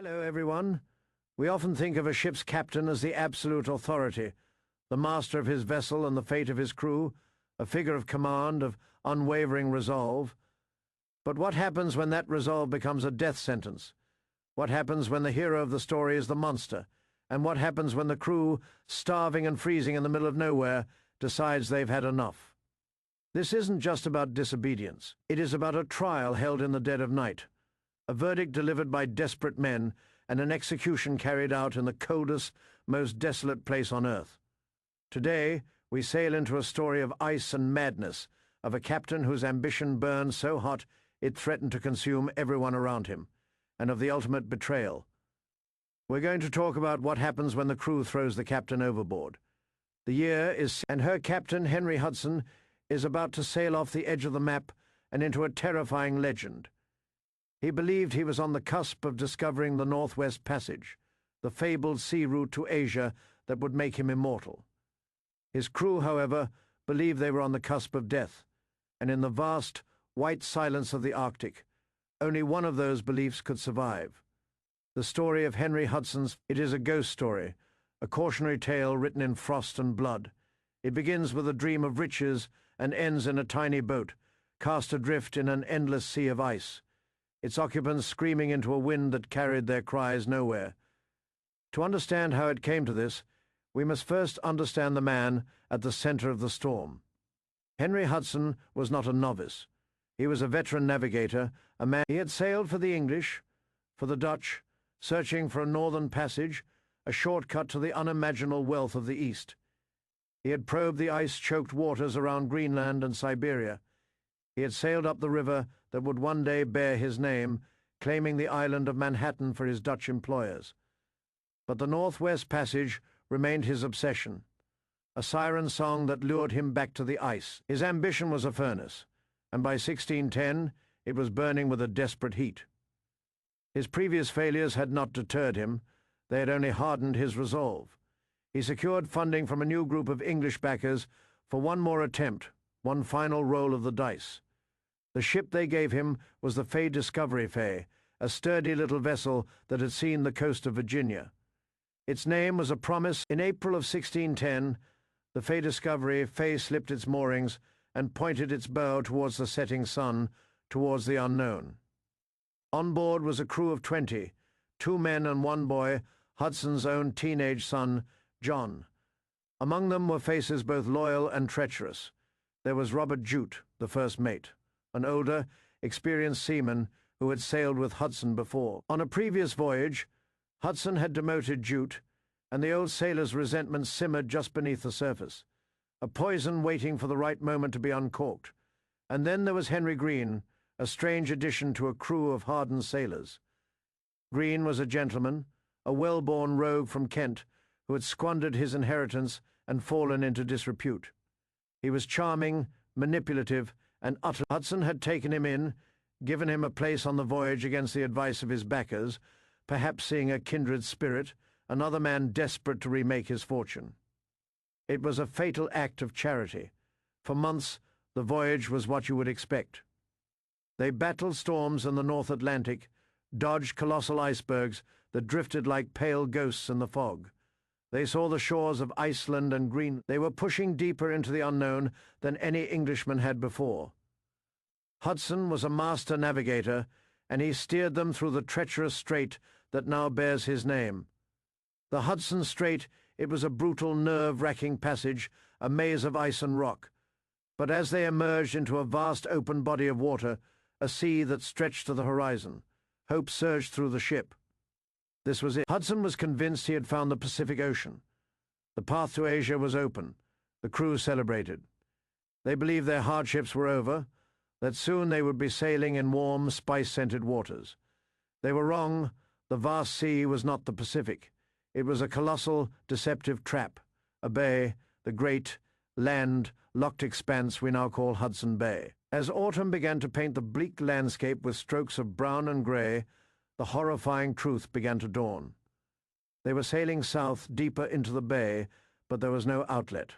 Hello, everyone. We often think of a ship's captain as the absolute authority, the master of his vessel and the fate of his crew, a figure of command, of unwavering resolve. But what happens when that resolve becomes a death sentence? What happens when the hero of the story is the monster? And what happens when the crew, starving and freezing in the middle of nowhere, decides they've had enough? This isn't just about disobedience. It is about a trial held in the dead of night, a verdict delivered by desperate men, and an execution carried out in the coldest, most desolate place on earth. Today, we sail into a story of ice and madness, of a captain whose ambition burned so hot it threatened to consume everyone around him, and of the ultimate betrayal. We're going to talk about what happens when the crew throws the captain overboard. The year is, and her captain, Henry Hudson, is about to sail off the edge of the map and into a terrifying legend. He believed he was on the cusp of discovering the Northwest Passage, the fabled sea route to Asia that would make him immortal. His crew, however, believed they were on the cusp of death, and in the vast, white silence of the Arctic, only one of those beliefs could survive. The story of Henry Hudson's, it is a ghost story, a cautionary tale written in frost and blood. It begins with a dream of riches and ends in a tiny boat, cast adrift in an endless sea of ice, its occupants screaming into a wind that carried their cries nowhere. To understand how it came to this, we must first understand the man at the center of the storm. Henry Hudson was not a novice. He was a veteran navigator, a man. He had sailed for the English, for the Dutch, searching for a northern passage, a shortcut to the unimaginable wealth of the East. He had probed the ice-choked waters around Greenland and Siberia. He had sailed up the river that would one day bear his name, claiming the island of Manhattan for his Dutch employers. But the Northwest Passage remained his obsession, a siren song that lured him back to the ice. His ambition was a furnace, and by 1610 it was burning with a desperate heat. His previous failures had not deterred him, they had only hardened his resolve. He secured funding from a new group of English backers for one more attempt, one final roll of the dice. The ship they gave him was the Faye Discovery Faye, a sturdy little vessel that had seen the coast of Virginia. Its name was a promise. In April of 1610, the Faye Discovery Faye slipped its moorings and pointed its bow towards the setting sun, towards the unknown. On board was a crew of 20, 2 men and 1 boy, Hudson's own teenage son, John. Among them were faces both loyal and treacherous. There was Robert Jute, the first mate, an older, experienced seaman who had sailed with Hudson before. On a previous voyage, Hudson had demoted Jute, and the old sailor's resentment simmered just beneath the surface, a poison waiting for the right moment to be uncorked. And then there was Henry Green, a strange addition to a crew of hardened sailors. Green was a gentleman, a well-born rogue from Kent, who had squandered his inheritance and fallen into disrepute. He was charming, manipulative, and utter. Hudson had taken him in, given him a place on the voyage against the advice of his backers, perhaps seeing a kindred spirit, another man desperate to remake his fortune. It was a fatal act of charity. For months, the voyage was what you would expect. They battled storms in the North Atlantic, dodged colossal icebergs that drifted like pale ghosts in the fog. They saw the shores of Iceland and Greenland. They were pushing deeper into the unknown than any Englishman had before. Hudson was a master navigator, and he steered them through the treacherous strait that now bears his name. The Hudson Strait, it was a brutal, nerve-wracking passage, a maze of ice and rock. But as they emerged into a vast open body of water, a sea that stretched to the horizon, hope surged through the ship. This was it. Hudson was convinced he had found the Pacific Ocean. The path to Asia was open. The crew celebrated. They believed their hardships were over, that soon they would be sailing in warm, spice-scented waters. They were wrong. The vast sea was not the Pacific. It was a colossal, deceptive trap, a bay, the great, land-locked expanse we now call Hudson Bay. As autumn began to paint the bleak landscape with strokes of brown and grey, the horrifying truth began to dawn. They were sailing south, deeper into the bay, but there was no outlet.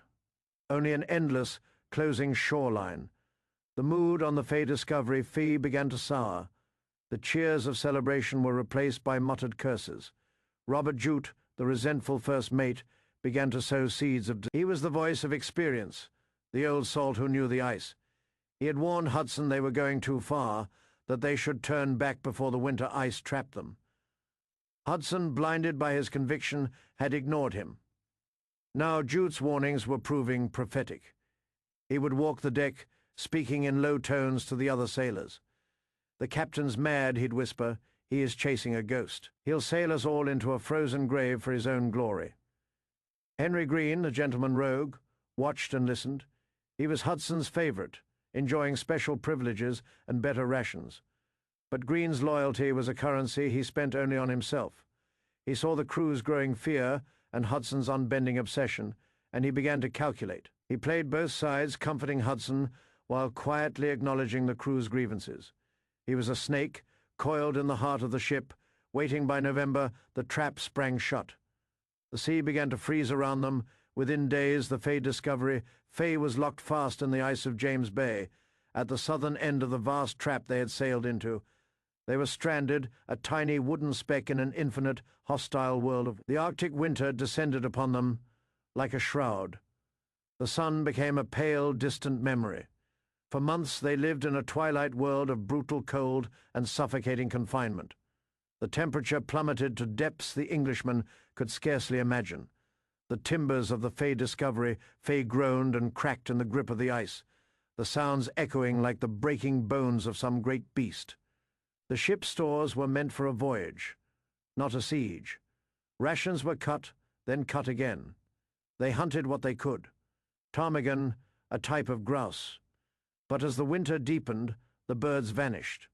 Only an endless, closing shoreline. The mood on the Faye Discovery Fee began to sour. The cheers of celebration were replaced by muttered curses. Robert Jute, the resentful first mate, began to sow seeds of... He was the voice of experience, the old salt who knew the ice. He had warned Hudson they were going too far, that they should turn back before the winter ice trapped them. Hudson, blinded by his conviction, had ignored him. Now Jute's warnings were proving prophetic. He would walk the deck, speaking in low tones to the other sailors. "The captain's mad," he'd whisper. "He is chasing a ghost. He'll sail us all into a frozen grave for his own glory." Henry Green, the gentleman rogue, watched and listened. He was Hudson's favorite, enjoying special privileges and better rations. But Green's loyalty was a currency he spent only on himself. He saw the crew's growing fear and Hudson's unbending obsession, and he began to calculate. He played both sides, comforting Hudson while quietly acknowledging the crew's grievances. He was a snake, coiled in the heart of the ship, waiting. By November, the trap sprang shut. The sea began to freeze around them. Within days, the Faye Discovery, Faye was locked fast in the ice of James Bay, at the southern end of the vast trap they had sailed into. They were stranded, a tiny wooden speck in an infinite, hostile world of... The Arctic winter descended upon them like a shroud. The sun became a pale, distant memory. For months they lived in a twilight world of brutal cold and suffocating confinement. The temperature plummeted to depths the Englishman could scarcely imagine. The timbers of the Faye Discovery, Faye groaned and cracked in the grip of the ice, the sounds echoing like the breaking bones of some great beast. The ship's stores were meant for a voyage, not a siege. Rations were cut, then cut again. They hunted what they could. Ptarmigan, a type of grouse. But as the winter deepened, the birds vanished.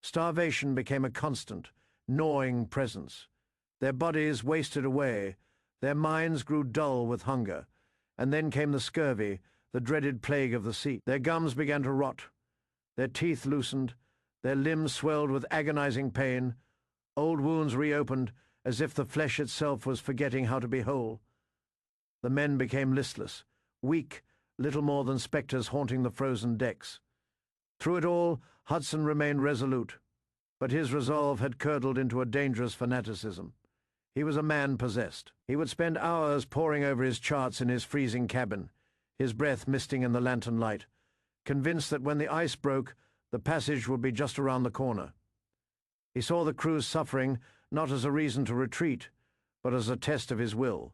Starvation became a constant, gnawing presence. Their bodies wasted away, their minds grew dull with hunger, and then came the scurvy, the dreaded plague of the sea. Their gums began to rot, their teeth loosened, their limbs swelled with agonizing pain, old wounds reopened as if the flesh itself was forgetting how to be whole. The men became listless, weak, little more than spectres haunting the frozen decks. Through it all, Hudson remained resolute, but his resolve had curdled into a dangerous fanaticism. He was a man possessed. He would spend hours poring over his charts in his freezing cabin, his breath misting in the lantern light, convinced that when the ice broke, the passage would be just around the corner. He saw the crew's suffering not as a reason to retreat, but as a test of his will.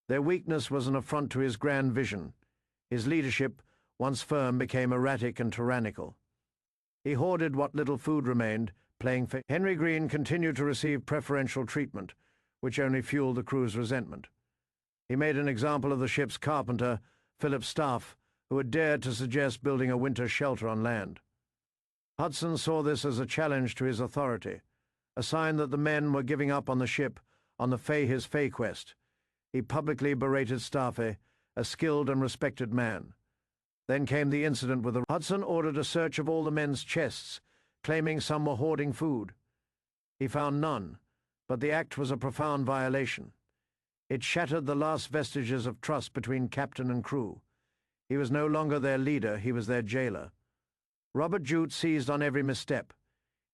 Their weakness was an affront to his grand vision. His leadership, once firm, became erratic and tyrannical. He hoarded what little food remained, playing for... Henry Green continued to receive preferential treatment, which only fueled the crew's resentment. He made an example of the ship's carpenter, Philip Staff, who had dared to suggest building a winter shelter on land. Hudson saw this as a challenge to his authority, a sign that the men were giving up on the ship, on his Faye quest. He publicly berated Staffy, a skilled and respected man. Then came the incident with the... Hudson ordered a search of all the men's chests, claiming some were hoarding food. He found none, but the act was a profound violation. It shattered the last vestiges of trust between captain and crew. He was no longer their leader, he was their jailer. Robert Jute seized on every misstep.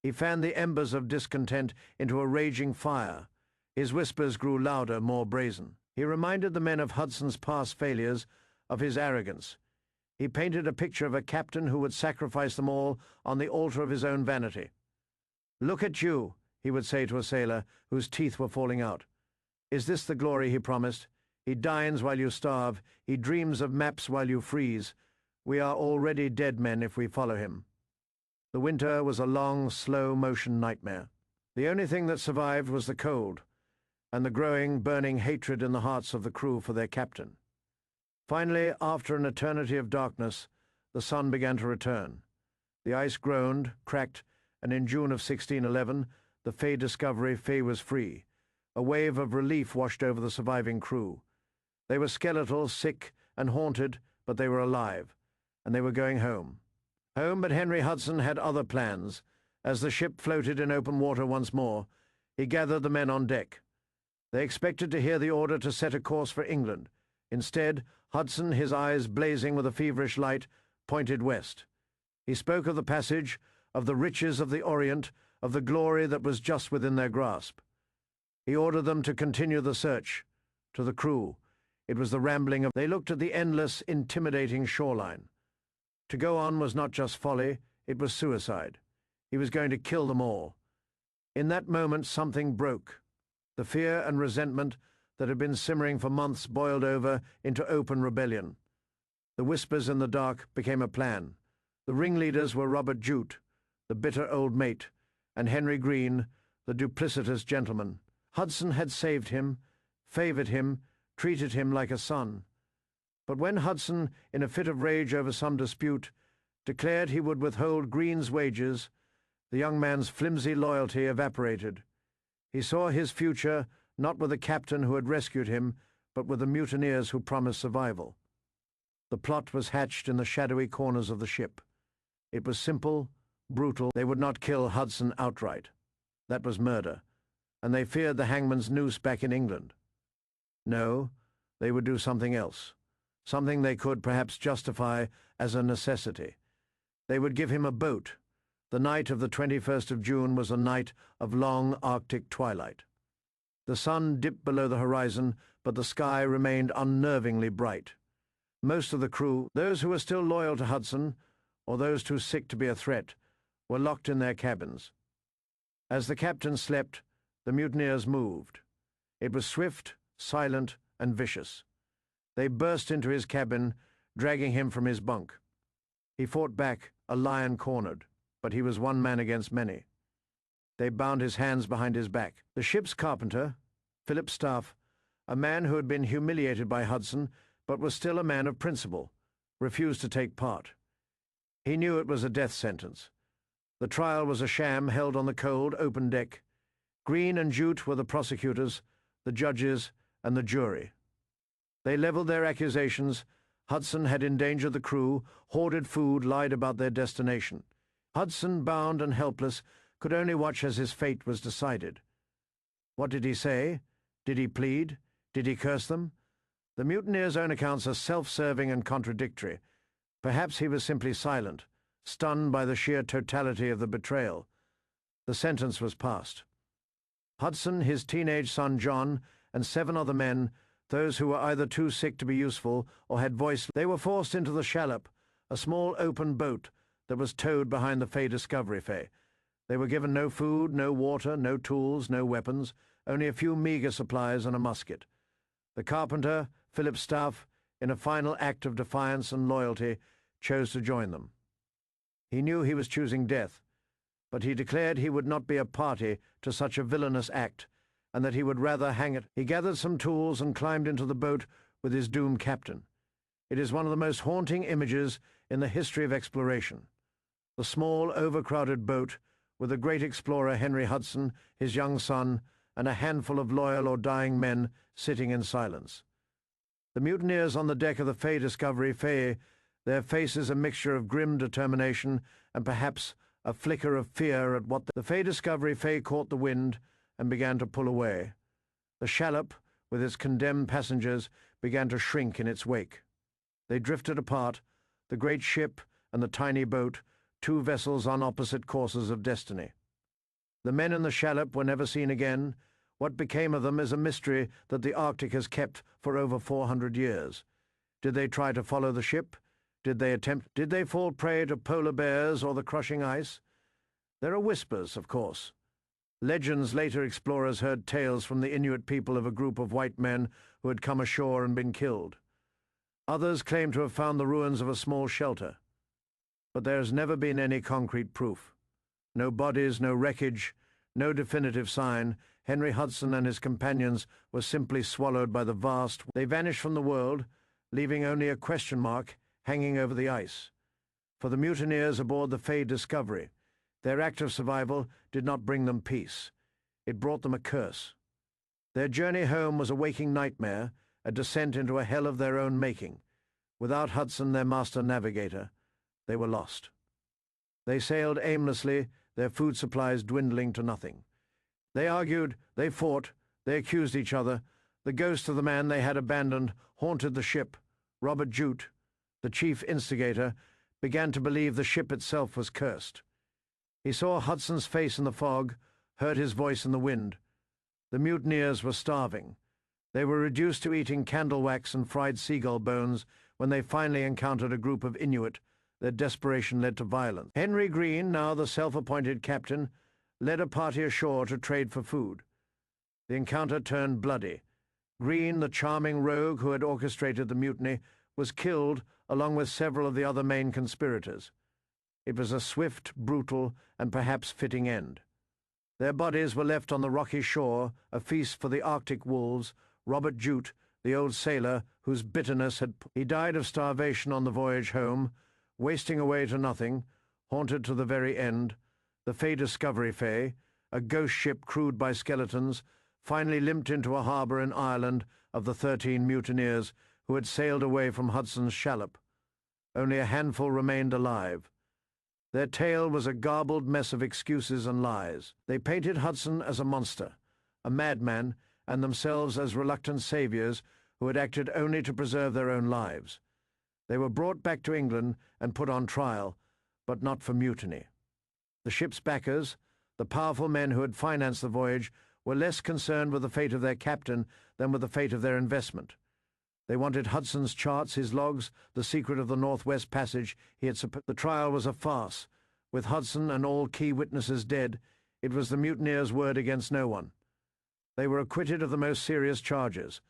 He fanned the embers of discontent into a raging fire. His whispers grew louder, more brazen. He reminded the men of Hudson's past failures, of his arrogance. He painted a picture of a captain who would sacrifice them all on the altar of his own vanity. "Look at you," he would say to a sailor whose teeth were falling out. "Is this the glory he promised? He dines while you starve. He dreams of maps while you freeze. We are already dead men if we follow him." The winter was a long, slow-motion nightmare. The only thing that survived was the cold, and the growing, burning hatred in the hearts of the crew for their captain. Finally, after an eternity of darkness, the sun began to return. The ice groaned, cracked, and in June of 1611, the Faye Discovery, Faye was free. A wave of relief washed over the surviving crew. They were skeletal, sick, and haunted, but they were alive, and they were going home. Home, but Henry Hudson had other plans. As the ship floated in open water once more, he gathered the men on deck. They expected to hear the order to set a course for England. Instead, Hudson, his eyes blazing with a feverish light, pointed west. He spoke of the passage, of the riches of the Orient, of the glory that was just within their grasp. He ordered them to continue the search. To the crew, it was the rambling of... They looked at the endless, intimidating shoreline. To go on was not just folly, it was suicide. He was going to kill them all. In that moment, something broke. The fear and resentment that had been simmering for months boiled over into open rebellion. The whispers in the dark became a plan. The ringleaders were Robert Jute, the bitter old mate, and Henry Green, the duplicitous gentleman. Hudson had saved him, favoured him, treated him like a son. But when Hudson, in a fit of rage over some dispute, declared he would withhold Green's wages, the young man's flimsy loyalty evaporated. He saw his future not with the captain who had rescued him, but with the mutineers who promised survival. The plot was hatched in the shadowy corners of the ship. It was simple, brutal. They would not kill Hudson outright. That was murder, and they feared the hangman's noose back in England. No, they would do something else, something they could perhaps justify as a necessity. They would give him a boat. The night of the 21st of June was a night of long Arctic twilight. The sun dipped below the horizon, but the sky remained unnervingly bright. Most of the crew, those who were still loyal to Hudson, or those too sick to be a threat, were locked in their cabins. As the captain slept, the mutineers moved. It was swift, silent, and vicious. They burst into his cabin, dragging him from his bunk. He fought back, a lion cornered, but he was one man against many. They bound his hands behind his back. The ship's carpenter, Philip Staff, a man who had been humiliated by Hudson, but was still a man of principle, refused to take part. He knew it was a death sentence. The trial was a sham held on the cold, open deck. Green and Jute were the prosecutors, the judges, and the jury. They levelled their accusations. Hudson had endangered the crew, hoarded food, lied about their destination. Hudson, bound and helpless, could only watch as his fate was decided. What did he say? Did he plead? Did he curse them? The mutineers' own accounts are self-serving and contradictory. Perhaps he was simply silent, stunned by the sheer totality of the betrayal. The sentence was passed. Hudson, his teenage son John, and 7 other men, those who were either too sick to be useful or had voice, they were forced into the shallop, a small open boat that was towed behind the Fay Discovery Fay. They were given no food, no water, no tools, no weapons, only a few meagre supplies and a musket. The carpenter, Philip Staff, in a final act of defiance and loyalty, chose to join them. He knew he was choosing death, but he declared he would not be a party to such a villainous act, and that he would rather hang it. He gathered some tools and climbed into the boat with his doomed captain. It is one of the most haunting images in the history of exploration. The small, overcrowded boat, with the great explorer Henry Hudson, his young son, and a handful of loyal or dying men sitting in silence. The mutineers on the deck of the Fay Discovery Fay, their faces a mixture of grim determination and perhaps a flicker of fear at what the Fay Discovery Fay caught the wind and began to pull away. The shallop, with its condemned passengers, began to shrink in its wake. They drifted apart, the great ship and the tiny boat, 2 vessels on opposite courses of destiny. The men in the shallop were never seen again. What became of them is a mystery that the Arctic has kept for over 400 years. Did they try to follow the ship? Did they fall prey to polar bears or the crushing ice? There are whispers, of course. Legends later explorers heard tales from the Inuit people of a group of white men who had come ashore and been killed. Others claim to have found the ruins of a small shelter. But there has never been any concrete proof. No bodies, no wreckage, no definitive sign. Henry Hudson and his companions were simply swallowed by the vast... They vanished from the world, leaving only a question mark hanging over the ice. For the mutineers aboard the Fay Discovery, their act of survival did not bring them peace. It brought them a curse. Their journey home was a waking nightmare, a descent into a hell of their own making. Without Hudson, their master navigator, they were lost. They sailed aimlessly, their food supplies dwindling to nothing. They argued, they fought, they accused each other. The ghost of the man they had abandoned haunted the ship. Robert Jute, the chief instigator, began to believe the ship itself was cursed. He saw Hudson's face in the fog, heard his voice in the wind. The mutineers were starving. They were reduced to eating candle wax and fried seagull bones when they finally encountered a group of Inuit. Their desperation led to violence. Henry Green, now the self-appointed captain, led a party ashore to trade for food. The encounter turned bloody. Green, the charming rogue who had orchestrated the mutiny, was killed along with several of the other main conspirators. It was a swift, brutal, and perhaps fitting end. Their bodies were left on the rocky shore, a feast for the Arctic wolves. Robert Jute, the old sailor whose bitterness had... He died of starvation on the voyage home, wasting away to nothing, haunted to the very end. The Fay Discovery Fay, a ghost ship crewed by skeletons, finally limped into a harbour in Ireland of the 13 mutineers who had sailed away from Hudson's shallop. Only a handful remained alive. Their tale was a garbled mess of excuses and lies. They painted Hudson as a monster, a madman, and themselves as reluctant saviours who had acted only to preserve their own lives. They were brought back to England and put on trial, but not for mutiny. The ship's backers, the powerful men who had financed the voyage, were less concerned with the fate of their captain than with the fate of their investment. They wanted Hudson's charts, his logs, the secret of the Northwest Passage he had The trial was a farce. With Hudson and all key witnesses dead, it was the mutineers' word against no one. They were acquitted of the most serious charges.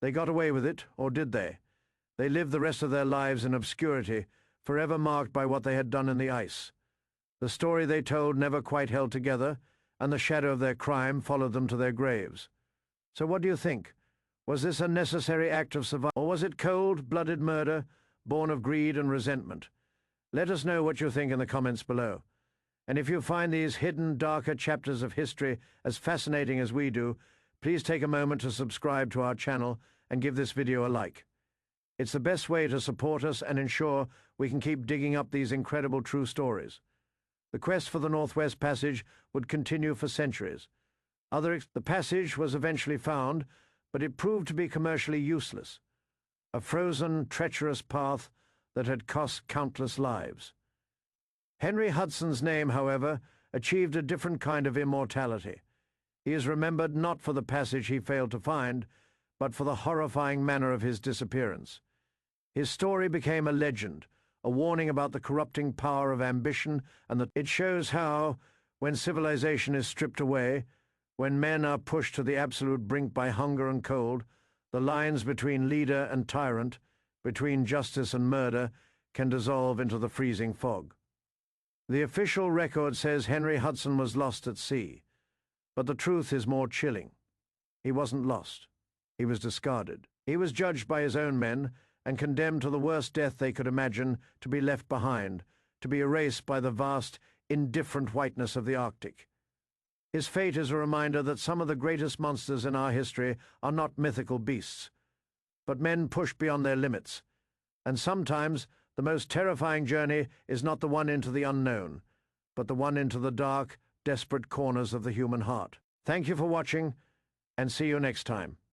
They got away with it, or did they? They lived the rest of their lives in obscurity, forever marked by what they had done in the ice. The story they told never quite held together, and the shadow of their crime followed them to their graves. So what do you think? Was this a necessary act of survival, or was it cold-blooded murder, born of greed and resentment? Let us know what you think in the comments below. And if you find these hidden, darker chapters of history as fascinating as we do, please take a moment to subscribe to our channel and give this video a like. It's the best way to support us and ensure we can keep digging up these incredible true stories. The quest for the Northwest Passage would continue for centuries. The passage was eventually found, but it proved to be commercially useless. A frozen, treacherous path that had cost countless lives. Henry Hudson's name, however, achieved a different kind of immortality. He is remembered not for the passage he failed to find, but for the horrifying manner of his disappearance. His story became a legend, a warning about the corrupting power of ambition, and it shows how, when civilization is stripped away, when men are pushed to the absolute brink by hunger and cold, the lines between leader and tyrant, between justice and murder, can dissolve into the freezing fog. The official record says Henry Hudson was lost at sea, but the truth is more chilling. He wasn't lost. He was discarded. He was judged by his own men and condemned to the worst death they could imagine, to be left behind, to be erased by the vast, indifferent whiteness of the Arctic. His fate is a reminder that some of the greatest monsters in our history are not mythical beasts, but men pushed beyond their limits. And sometimes the most terrifying journey is not the one into the unknown, but the one into the dark, desperate corners of the human heart. Thank you for watching, and see you next time.